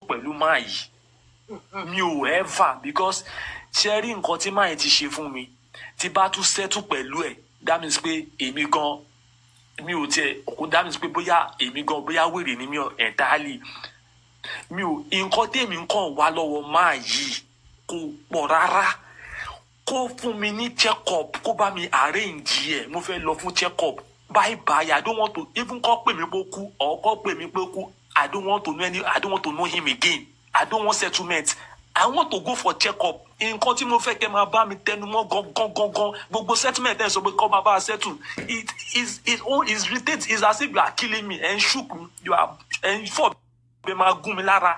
pẹ̀lú máa yìí mi ò ever because ṣe rí nǹkan tí máa yẹn ti ṣe fún mi tí bá tún settle pẹ̀lú ẹ̀ that means pé èmi gan mi ò tiẹ̀ ọ̀kú that means pé bóyá èmi gan bóyá wèrè ni mi entirely mi ò nǹkan tèmi nǹkan wá lọ́wọ́ máa yìí kò pọ̀ rárá kó fún mi ní check up kó bá mi arrange ẹ̀ mo fẹ́ lọ fún check up bye bye I don't want to even kó pè mí pé kú or kó pè mí pé kú I don't want to know him again I don't want settlement I want to go for check up nǹkan tí mo fẹ́ kẹ́ máa bá mi tẹnu mọ́ gangan gbogbo settlement ẹ̀ sọ pé kọ́ máa bá a settle it is irritate is as if you are killing me and shook me you are and for pé máa gún mi lára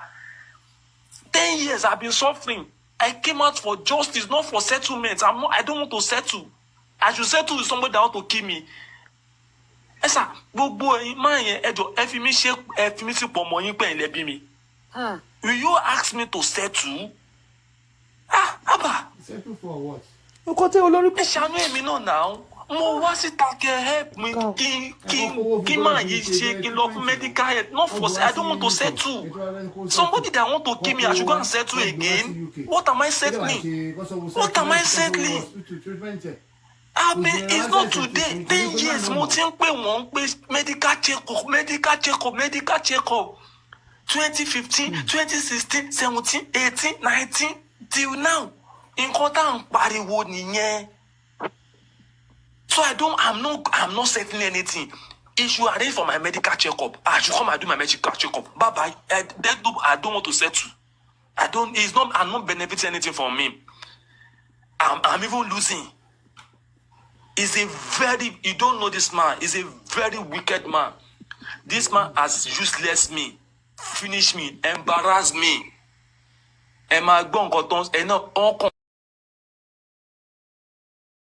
10 years I been suffering I came out for justice not for settlement I don't want to settle I should settle with somebody that want to kill me ẹ sà gbogbo ẹ̀yin máa yẹn ẹjọ ẹ fi mí sí pọ̀ mọ́ yín pẹ̀yìn lẹ́bí mi will you ask me to settle abba settle for what. nǹkan tí olórí. ẹ ṣàánú èmi náà náà mo wá síta kẹ help me kí máa yí ṣe kí n lọ fún medical help not for I don't want to settle somebody that want to kill me I should go and settle again what am I settling I mean it's not today 10 years mo ti ń pè wọ́n pé medical check up 2015 2016 17 18 19 till now nǹkan tá à ń pariwo nìyẹn so I'm not settling anything if you arrange for my medical check up I should come and do my medical check up bye bye I don't want to settle I'm not benefiting anything from him I'm even losing. You don't know this man. He's a very wicked man. This man has useless me, finished me, embarrassed me. And my